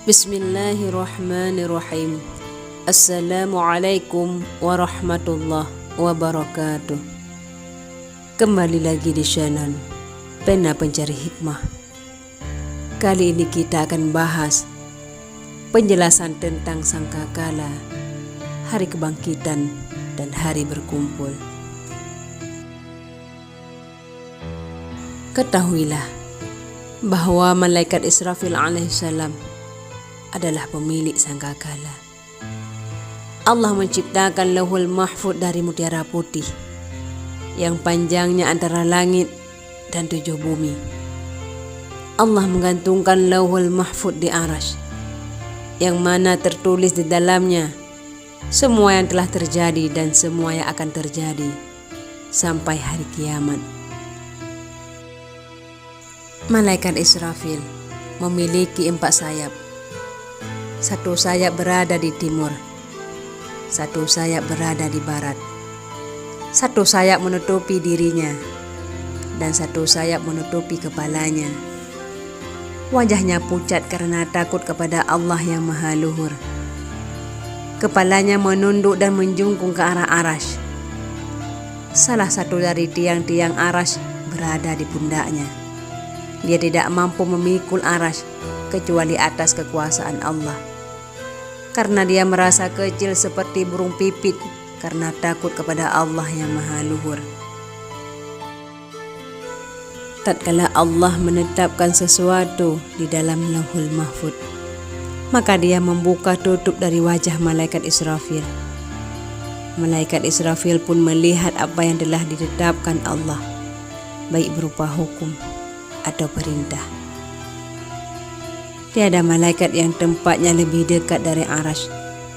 Bismillahirrahmanirrahim. Assalamualaikum warahmatullahi wabarakatuh. Kembali lagi di channel Pena Pencari Hikmah. Kali ini kita akan bahas penjelasan tentang sangkakala, hari kebangkitan dan hari berkumpul. Ketahuilah bahwa malaikat Israfil alaihissalam adalah pemilik sangkakala. Allah menciptakan Lauhul Mahfuz dari mutiara putih yang panjangnya antara langit dan 7 bumi. Allah menggantungkan Lauhul Mahfuz di Arasy, yang mana tertulis di dalamnya semua yang telah terjadi dan semua yang akan terjadi sampai hari kiamat. Malaikat Israfil memiliki 4 sayap. 1 sayap berada di timur, 1 sayap berada di barat, 1 sayap menutupi dirinya, dan 1 sayap menutupi kepalanya. Wajahnya pucat karena takut kepada Allah yang Maha Luhur. Kepalanya menunduk dan menjungkung ke arah Arasy. Salah satu dari tiang-tiang Arasy berada di pundaknya. Dia tidak mampu memikul Arasy kecuali atas kekuasaan Allah. Karena dia merasa kecil seperti burung pipit karena takut kepada Allah yang Maha Luhur. Tatkala Allah menetapkan sesuatu di dalam Lauhul Mahfuz, maka dia membuka tutup dari wajah malaikat Israfil. Malaikat Israfil pun melihat apa yang telah ditetapkan Allah, baik berupa hukum atau perintah. Tiada malaikat yang tempatnya lebih dekat dari Arasy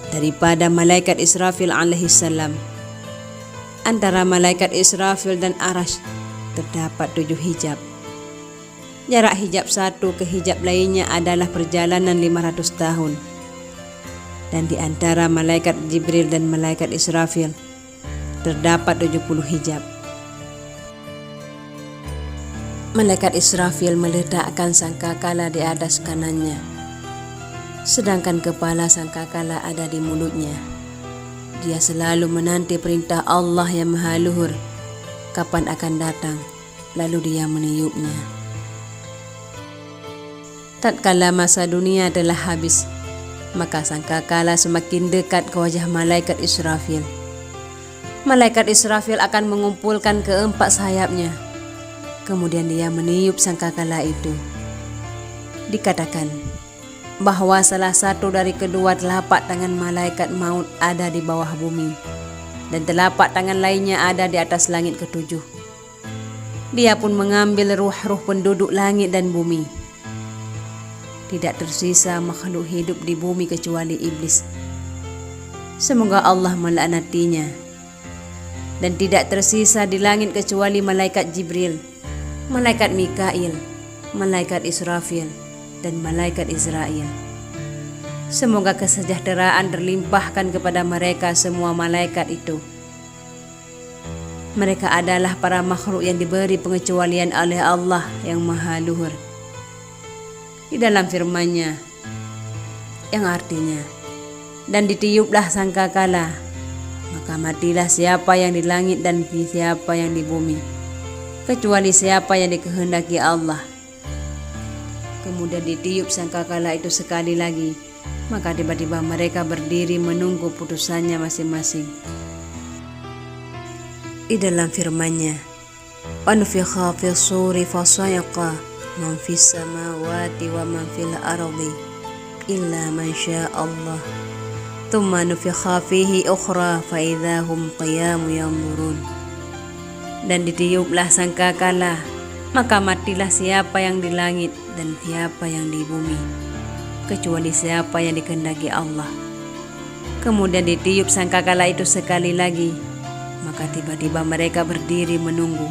daripada malaikat Israfil alaihissalam. Antara malaikat Israfil dan Arasy terdapat 7 hijab. Jarak hijab satu ke hijab lainnya adalah perjalanan 500 tahun. Dan di antara malaikat Jibril dan malaikat Israfil terdapat 70 hijab. Malaikat Israfil meletakkan sangkakala di atas kanannya, sedangkan kepala sangkakala ada di mulutnya. Dia selalu menanti perintah Allah yang Maha Luhur kapan akan datang, lalu dia meniupnya. Tatkala masa dunia telah habis, maka sangkakala semakin dekat ke wajah malaikat Israfil. Malaikat Israfil akan mengumpulkan keempat sayapnya. Kemudian dia meniup sangkakala itu. Dikatakan bahwa salah satu dari kedua telapak tangan malaikat maut ada di bawah bumi, dan telapak tangan lainnya ada di atas langit ke-7. Dia pun mengambil ruh-ruh penduduk langit dan bumi. Tidak tersisa makhluk hidup di bumi kecuali iblis. Semoga Allah melaknatinya. Dan tidak tersisa di langit kecuali malaikat Jibril, malaikat Mikail, malaikat Israfil, dan malaikat Israel. Semoga kesejahteraan terlimpahkan kepada mereka semua malaikat itu. Mereka adalah para makhluk yang diberi pengecualian oleh Allah yang Maha Luhur. Di dalam firman-Nya yang artinya, dan ditiuplah sangkakala, maka matilah siapa yang di langit dan siapa yang di bumi, kecuali siapa yang dikehendaki Allah. Kemudian ditiup sangkakala itu sekali lagi, maka tiba-tiba mereka berdiri menunggu putusannya masing-masing. Di dalam firman-Nya, "Wa nufikha fis suri fasayaqa man fis samawati wa man fil ardi illa man syaa Allah. Tsumma nufikha fihi ukhra fa idza hum qiyamun yanzurun." Dan ditiuplah sangkakala, maka matilah siapa yang di langit dan siapa yang di bumi, kecuali siapa yang dikehendaki Allah. Kemudian ditiup sangkakala itu sekali lagi, maka tiba-tiba mereka berdiri menunggu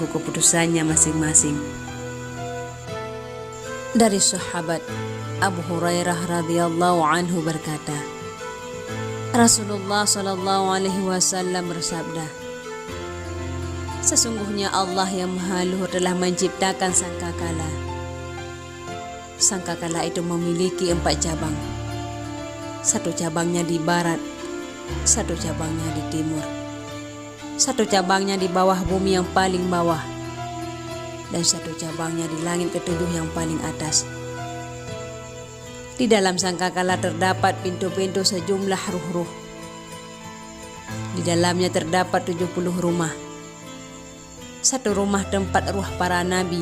keputusannya masing-masing. Dari sahabat Abu Hurairah radhiyallahu anhu berkata, Rasulullah sallallahu alaihi wasallam bersabda, Sesungguhnya Allah yang Maha Luhur telah menciptakan sangkakala. Sangkakala itu memiliki 4 cabang. 1 cabangnya di barat, 1 cabangnya di timur, 1 cabangnya di bawah bumi yang paling bawah, dan 1 cabangnya di langit ketujuh yang paling atas. Di dalam sangkakala terdapat pintu-pintu sejumlah ruh-ruh. Di dalamnya terdapat 70 rumah. 1 rumah tempat ruh para nabi,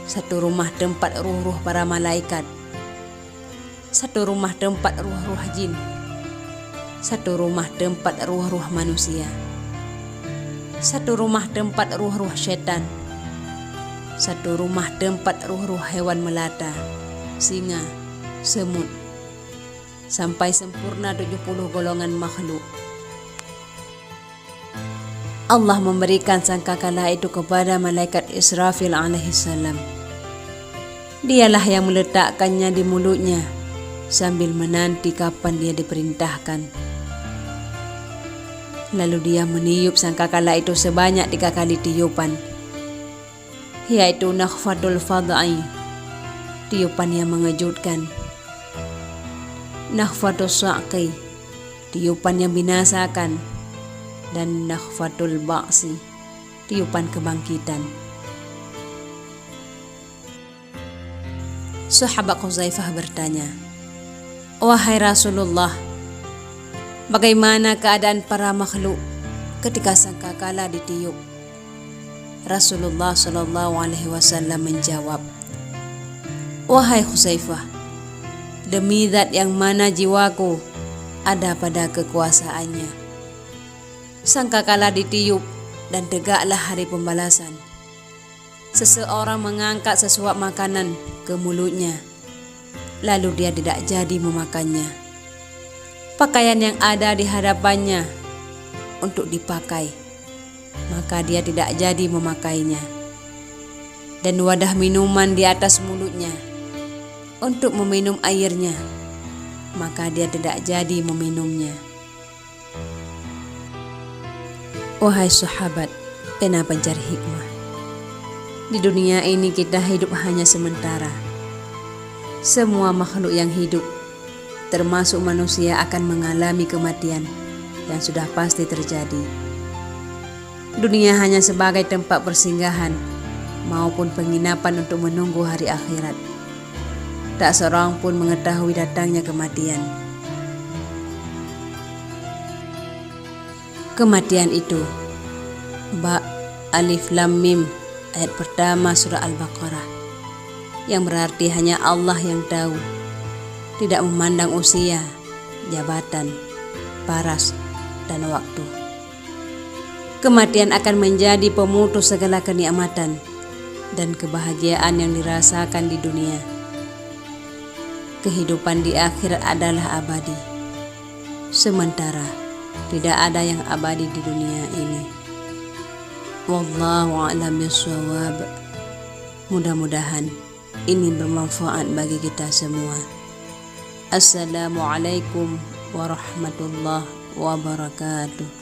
1 rumah tempat ruh-ruh para malaikat, 1 rumah tempat ruh-ruh jin, 1 rumah tempat ruh-ruh manusia, 1 rumah tempat ruh-ruh setan, 1 rumah tempat ruh-ruh hewan melata, singa, semut, sampai sempurna 70 golongan makhluk. Allah memberikan sangkakala itu kepada malaikat Israfil alaihissalam. Dialah yang meletakkannya di mulutnya sambil menanti kapan dia diperintahkan. Lalu dia meniup sangkakala itu sebanyak 3 kali tiupan, yaitu nakhfatul fadai, tiupan yang mengejutkan, nakhfatus sa'qi, tiupan yang binasakan, dan nakhfatul ba'si, tiupan kebangkitan. Sahabat Huzaifah bertanya, "Wahai Rasulullah, bagaimana keadaan para makhluk ketika sangkakala ditiup?" Rasulullah SAW menjawab, "Wahai Huzaifah, demi zat yang mana jiwaku ada pada kekuasaannya, sangkakala ditiup dan tegaklah hari pembalasan. Seseorang mengangkat sesuap makanan ke mulutnya, lalu dia tidak jadi memakannya. Pakaian yang ada di hadapannya untuk dipakai, maka dia tidak jadi memakainya. Dan wadah minuman di atas mulutnya untuk meminum airnya, maka dia tidak jadi meminumnya." Wahai sahabat, kenapa pencari hikmah? Di dunia ini kita hidup hanya sementara. Semua makhluk yang hidup, termasuk manusia, akan mengalami kematian yang sudah pasti terjadi. Dunia hanya sebagai tempat persinggahan maupun penginapan untuk menunggu hari akhirat. Tak seorang pun mengetahui datangnya kematian. Kematian itu, Ba Alif Lam Mim, ayat pertama surah Al-Baqarah, yang berarti hanya Allah yang tahu, tidak memandang usia, jabatan, paras, dan waktu. Kematian akan menjadi pemutus segala kenikmatan dan kebahagiaan yang dirasakan di dunia. Kehidupan di akhirat adalah abadi, sementara tidak ada yang abadi di dunia ini. Wallahu a'lam bishawab. Mudah-mudahan ini bermanfaat bagi kita semua. Assalamualaikum warahmatullahi wabarakatuh.